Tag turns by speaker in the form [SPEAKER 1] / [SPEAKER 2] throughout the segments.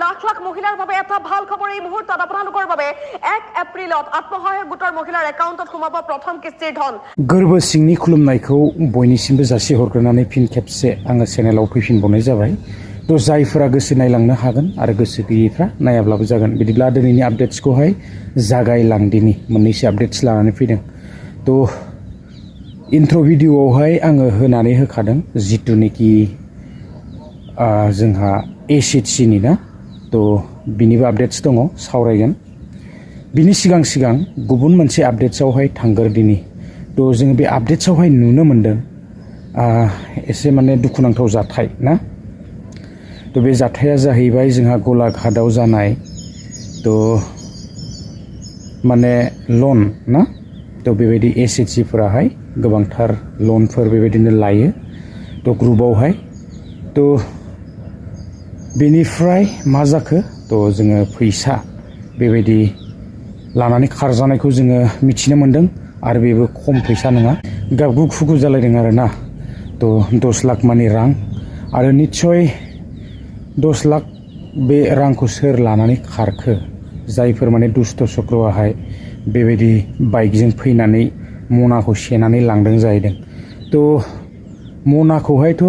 [SPEAKER 1] লাখ লাখ মহিলাৰ বাবে এটা ভাল খবৰ এই মুহূৰ্তত আপোনালোকৰ বাবে 1 এপ্ৰিলত আত্মসহায়ক গোটৰ মহিলাৰ একাউণ্টত সোমাব প্ৰথম কিস্তিৰ ধন
[SPEAKER 2] गोरबो सिंनि खुलुमनायखौ बयनिसिमबो जासि हरग्रोनानै फिन खेबसे आङो चेनेलाव फैफिनबावनाय जाबाय तो जायफोरा गोसो नायलांनो हागोन आरो गोसो गैयैफ्रा नायाब्लाबो जागोन बिदिब्ला दिनैनि आपडेट्सखौहाय जागायलांदिनि मोननैसो आपडेट्स लानानै फैदों तो इन्ट्र भिडिअआवहाय आङो होनानै होखादों जितुनिखि जोंहा एसिडसिनि ना तो बिनिबो आपडेट्स दङ सावरायगोन बिनि सिगां गुबुन मोनसे आपडेट्सआवहाय थांगोरदिनि तो जों बे आपडेट्सआवहाय नुनो मोनदों एसे माने दुखुनांथाव जाथाय ना तो बे जाथाया जाहैबाय जोंहा गलाघाटआव जानाय तो माने लन ना तो बेबायदि एसएचजिफोराहाय गोबांथार लनफोर बेबायदिनो लायो तो ग्रुपआवहाय तो बेनिफ्राय मा जाखो तो जोङो फैसा बेबायदि लानानै खारजानायखौ जोङो मिथिनो मोनदों आरो बेबो खम फैसा नङा गाबगु खुगु जालायदों आरो ना तो 10 लाख मानि रां आरो निश्चय 10 लाख बे रांखौ सोर लानानै खारखो जायफोर माने दुष्ट चक्रआहाय बेबायदि बाइकजों फैनानै मनाखौ सेनानै लांदों जाहैदों तो मनाखौहायथ'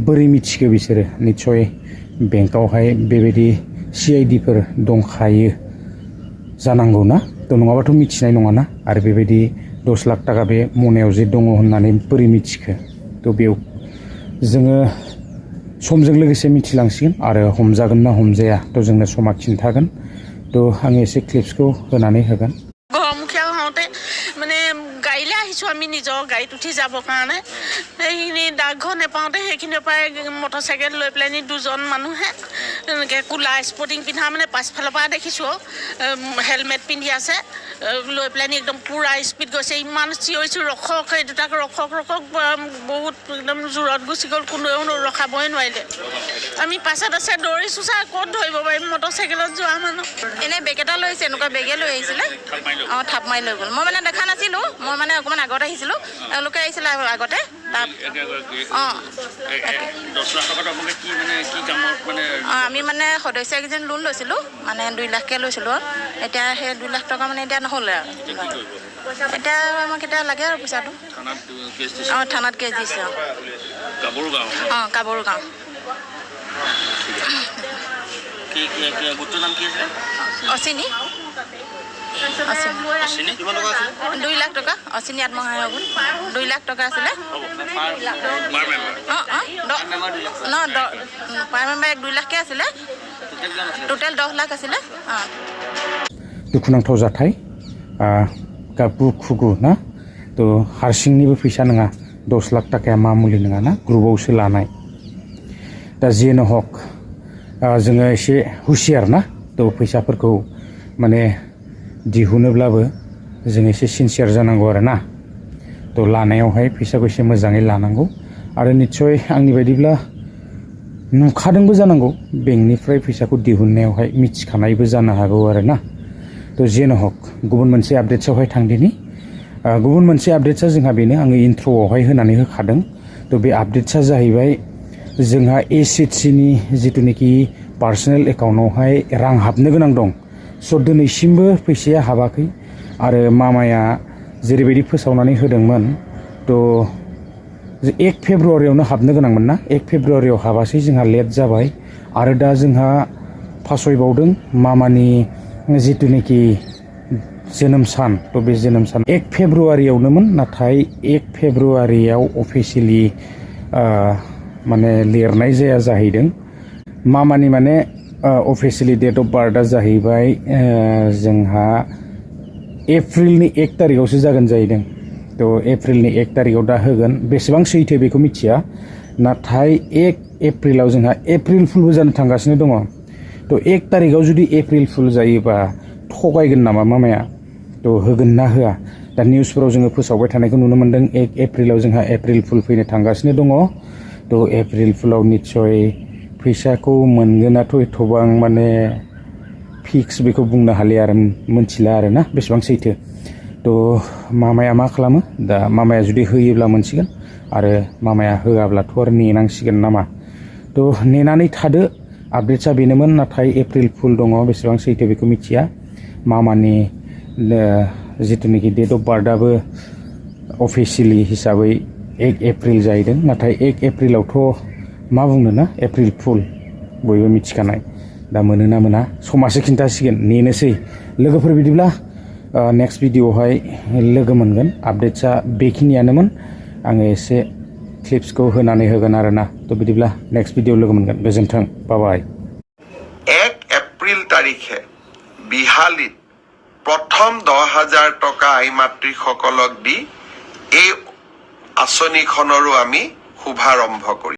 [SPEAKER 2] बोरै मिथिखो बिसोरो निश्चय बेंकआवहाय बेबायदि सिआइडिफोर दंखायो जानांगौ ना तो नङाबाथ' मिथिनाय नङाना आरो बेबायदि 10 लाख थाखा बे मनायाव जे दङ होननानै बोरै मिथिखो तो बेयाव जोङो समजों लोगोसे मिथिलांसिगोन आरो हमजागोन ना हमजाया तो जोंनो समा खिन्थागोन तो आं एसे क्लिप्सखौ होनानै होगोन
[SPEAKER 3] গৰমুখীয়া হওঁতে মানে গাড়ীলৈ আহিছোঁ আমি নিজৰ গাড়ীত উঠি যাবৰ কাৰণে সেইখিনি ডাকঘৰ নেপাওঁতে সেইখিনিৰ পৰাই মটৰচাইকেল লৈ পেলাই দুজন মানুহে এনেকৈ কোলা স্পৰ্টিং পিন্ধা মানে পাছফালৰ পৰা দেখিছোঁ হেলমেট পিন্ধি আছে লৈ পেলাই একদম পূৰা স্পীড গৈছে ইমান চিঞৰিছোঁ ৰখক সেই দুটাক ৰখক বহুত একদম জোৰত গুচি গ'ল কোনেও ৰখাবই নোৱাৰিলে আমি পাছত আছে দৌৰিছোঁ ছাৰ ক'ত ধৰিব পাৰিম মটৰচাইকেলত যোৱা মানুহ এনেই বেগ এটা লৈছে এনেকুৱা বেগে লৈ আহিছিলে অঁ থাপ মাৰি লৈ গ'ল মই মানে দেখা নাছিলোঁ মই মানে অকণমান আগত আহিছিলোঁ এওঁলোকে আহিছিলে আগতে তাত অঁ আমি মানে সদস্য কেইজন লোন লৈছিলোঁ মানে 2 লাখকৈ লৈছিলোঁ এতিয়া সেই 2 লাখ টকা মানে এতিয়া নহ'লে আৰু এতিয়া আমাক এতিয়া লাগে আৰু পইচাটো অঁ থানাত কেছ দিছে অঁ কাবৰু গাঁও অচিনি 2 লাখ টকা অচিনি আত্মসহায়ক 2 লাখ টকা আছিলে পাৰ মেম্বাৰ 2 লাখকৈ আছিলে টোটেল 10 লাখ আছিলে
[SPEAKER 2] दुखुनांथाव जाथाय गाबगु खुगु ना तो हारसिंनिबो फैसा नङा 10 लाख टाकाया मामुलि नङा ना ग्रुपआवसो लानाय दा जेनो हक जोङो एसे हुसियार ना तो फैसाफोरखौ माने दिहुनोब्लाबो जों एसे सिनसियार जानांगौ आरो ना तो लानायावहाय फैसाखौ एसे मोजाङै लानांगौ आरो निश्चय आंनि बायदिब्ला नुखादोंबो जानांगौ बेंकनिफ्राय फैसाखौ दिहुननायावहाय मिथिखानायबो जानो हागौ आरो ना तो जेनो हक गुबुन मोनसे आपडेट्सआवहाय थांदिनि गुबुन मोनसे आपडेट्सआ जोंहा बेनो आङो इन्ट्र'आवहाय होनानै होखादों तो बे आपडेट्सआ जाहैबाय जोंहा एसिडसिनि जितुनिखि पार्सनेल एकाउन्टआवहाय रां हाबनो गोनां दं स' दिनैसिमबो फैसाया हाबाखै आरो मामाया जेरैबायदि फोसावनानै होदोंमोन तो 1 फेब्रुवारियावनो हाबनो गोनांमोन ना 1 फेब्रुवारियाव हाबासै जोंहा लेट जाबाय आरो दा जोंहा फासयबावदों मामानि जितुनिखि जोनोम सान तो बे जोनोम सान 1 फेब्रुवारियावनोमोन नाथाय 1 फेब्रुवारियाव अफिसियेलि माने लिरनाय जाया जाहैदों मामानि माने अफिसियेलि डेट अफ बार्थआ जाहैबाय जोंहा एप्रिलनि 1 तारिखआवसो जागोन जाहैदों तो एप्रिलनि 1 तारिखआव दा होगोन बेसेबां सैथो बेखौ मिथिया नाथाय 1 एप्रिलाव जोंहा एप्रिल फुलबो जानो थांगासिनो दङ तो 1 तारिखआव जुदि एप्रिल फुल जायोबा थगायगोन नामा मामाया तो होगोन ना होआ दा निउसफोराव जोङो फोसावबाय थानायखौ नुनो मोनदों 1 एप्रिलाव जोंहा एप्रिल फुल फैनो थांगासिनो दङ तो एप्रिल फुलाव निश्चय फैसाखौ मोनगोनाथ' एथबां माने फिक्स बेखौ बुंनो हालिया आरो मोनथिला आरो ना बेसेबां सैथो तो मामाया मा खालामो दा मामाया जुदि होयोब्ला मोनसिगोन आरो मामाया होआब्लाथ' आरो नेनांसिगोन नामा तो नेनानै थादो आपडेट्सआ बेनोमोन नाथाय एप्रिल फुल दङ बेसेबां सैथो बेखौ मिथिया मामानि जिथुनाखि डेट अफ बार्थआबो अफिसियेलि हिसाबै 1 एप्रिल जाहैदों नाथाय 1 एप्रिलावथ' मा बुंनो ना एप्रिल फुल बयबो मिथिखानाय दा मोनोना मोना समासो खिन्थासिगोन नेनोसै लोगोफोर बिदिब्ला नेक्स्ट भिडिअआवहाय लोगो मोनगोन आपडेट्सआ बेखिनियानोमोन आङो एसे क्लिप्सखौ होनानै होगोन आरोना तो बिदिब्ला नेक्स्ट भिडिअ लोगो मोनगोन गोजोन्थों बाय
[SPEAKER 4] 1 एप्रिल तारिखे बिहालीत प्रथम 10,000 টকা আই মাতৃসকলক দি এই আঁচনিখনৰো আমি শুভাৰম্ভ কৰিম।